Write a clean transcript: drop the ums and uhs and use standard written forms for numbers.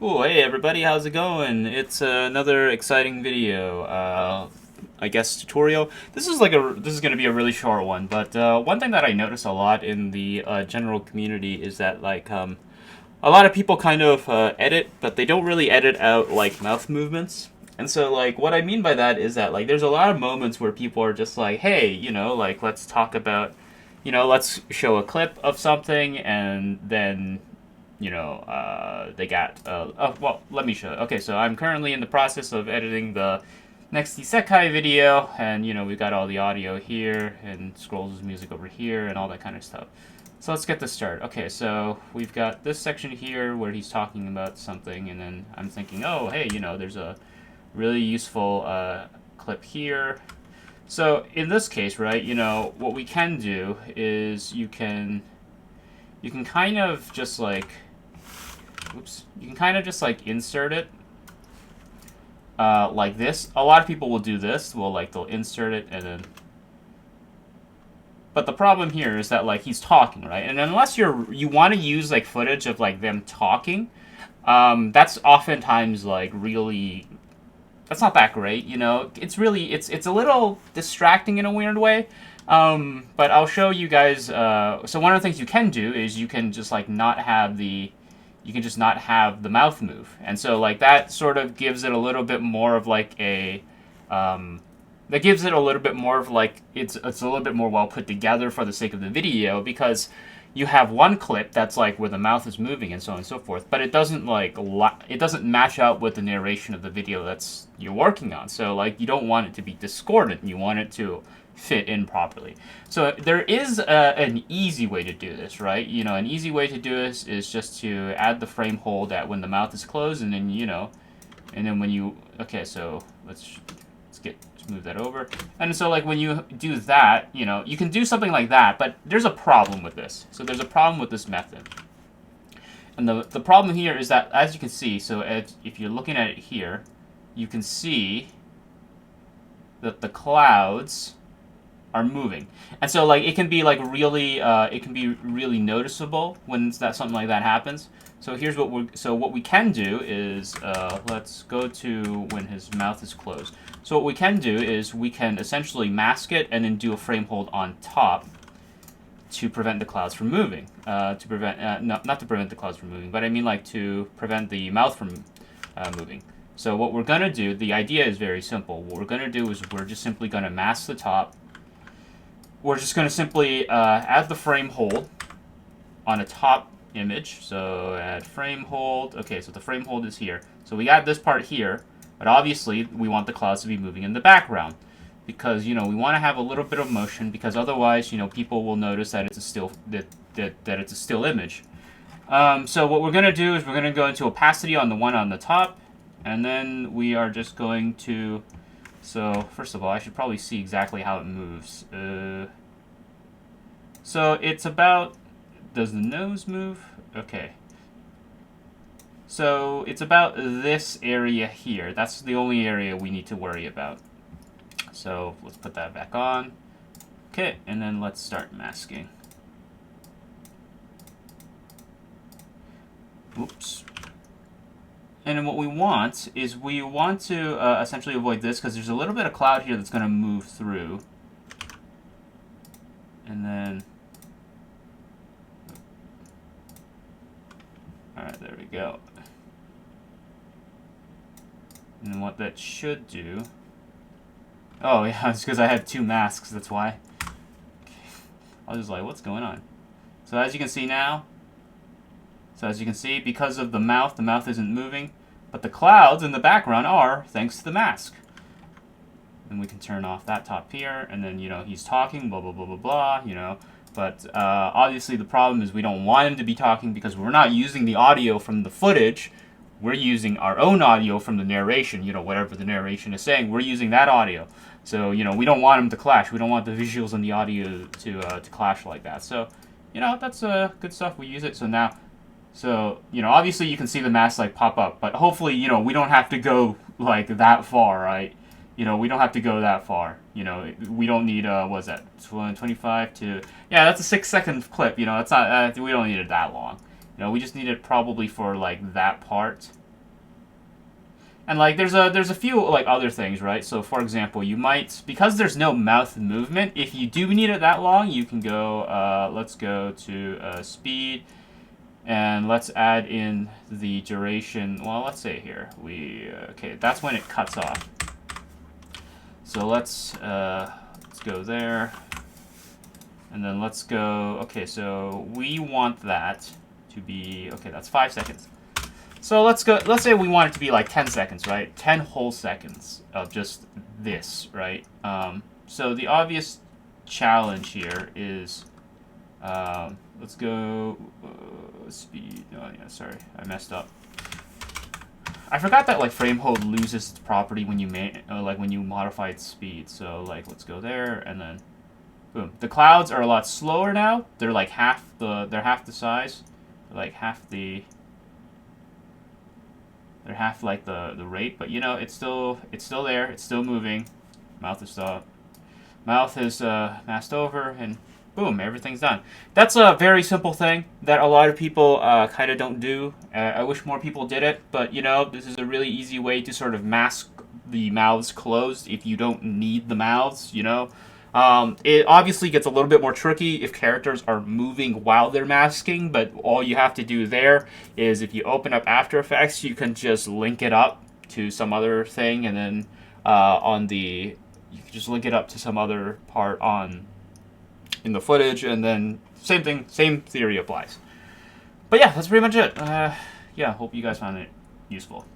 Cool. Hey everybody, how's it going? It's another exciting video. I guess tutorial. This is gonna be a really short one, but one thing that I notice a lot in the general community is that a lot of people kind of edit, but they don't really edit out like mouth movements. And so like what I mean by that is that like there's a lot of moments where people are just like, hey, like let's talk about, let's show a clip of something, and then they got, oh, well, let me show it. Okay, so I'm currently in the process of editing the next Isekai video, and, we've got all the audio here, and Scrolls' music over here, and all that kind of stuff. So let's get this started. Okay, so we've got this section here where he's talking about something, and then I'm thinking, oh, hey, there's a really useful clip here. So in this case, right, what we can do is you can kind of just like, you can kind of just like insert it like this. A lot of people will do this. They'll insert it and then. But the problem here is that like he's talking, right? And unless you want to use like footage of like them talking, that's oftentimes like really. That's not that great, It's really it's a little distracting in a weird way. But I'll show you guys. So one of the things you can do is you can just like not have the mouth move, and so like that sort of gives it a little bit more of like a that gives it a little bit more of like it's a little bit more well put together for the sake of the video, because you have one clip that's like where the mouth is moving and so on and so forth, but it doesn't it doesn't match up with the narration of the video that's you're working on. So like you don't want it to be discordant. You want it to fit in properly. So there is an easy way to do this, right? An easy way to do this is just to add the frame hold at when the mouth is closed, and then and then when you so let's move that over. And so like when you do that, you can do something like that, but there's a problem with this. So there's a problem with this method. And the problem here is that, as you can see, so if you're looking at it here, you can see that the clouds are moving, and so like it can be like really noticeable when something like that happens. So here's what we can do is let's go to when his mouth is closed. So what we can do is we can essentially mask it and then do a frame hold on top to prevent the clouds from moving. Not to prevent the clouds from moving, but I mean like to prevent the mouth from moving. So what we're gonna do, the idea is very simple. What we're gonna do is we're just simply gonna mask the top. We're just going to simply add the frame hold on a top image. So add frame hold. Okay, so the frame hold is here. So we got this part here, but obviously we want the clouds to be moving in the background, because we want to have a little bit of motion, because otherwise people will notice that it's a still that it's a still image. So what we're going to do is we're going to go into opacity on the one on the top, and then we are just going to. So first of all, I should probably see exactly how it moves. So it's about, does the nose move? Okay. So it's about this area here. That's the only area we need to worry about. So let's put that back on. Okay, and then let's start masking. Oops. And then what we want is we want to essentially avoid this, because there's a little bit of cloud here that's going to move through. And then, alright, there we go. And then what that should do, oh yeah, it's because I had two masks, that's why. I was just like, what's going on? So as you can see now, because of the mouth isn't moving, but the clouds in the background are, thanks to the mask. And we can turn off that top here, and then, he's talking, blah, blah, blah, blah, blah, But obviously the problem is we don't want him to be talking, because we're not using the audio from the footage. We're using our own audio from the narration, whatever the narration is saying. We're using that audio. So, we don't want him to clash. We don't want the visuals and the audio to clash like that. So, that's good stuff. We use it. So now... So, obviously you can see the mask like pop up, but hopefully, we don't have to go like that far, right? We don't have to go that far. We don't need, what is that, 25 to, yeah, that's a 6-second clip, it's not, we don't need it that long. We just need it probably for like that part. And like there's a few like other things, right? So for example, you might, because there's no mouth movement, if you do need it that long, you can go let's go to speed, and let's add in the duration. Well, let's say here we okay, that's when it cuts off. So let's go there, and then let's go. Okay, so we want that to be okay. That's 5 seconds. So let's go. Let's say we want it to be like 10 seconds, right? 10 whole seconds of just this, right? So the obvious challenge here is, let's go speed. Oh yeah, sorry, I messed up. I forgot that like frame hold loses its property when you like when you modify its speed. So like let's go there and then boom. The clouds are a lot slower now. They're like half the size, they're like half the. They're half like the rate, but you know it's still there. It's still moving. Mouth is masked over, and boom, everything's done. That's a very simple thing that a lot of people kind of don't do. I wish more people did it, but you know this is a really easy way to sort of mask the mouths closed if you don't need the mouths. You know. It obviously gets a little bit more tricky if characters are moving while they're masking, but all you have to do there is if you open up After Effects, you can just link it up to some other thing, and then you can just link it up to some other part in the footage, and then same thing, same theory applies. But yeah, that's pretty much it. Yeah, hope you guys found it useful.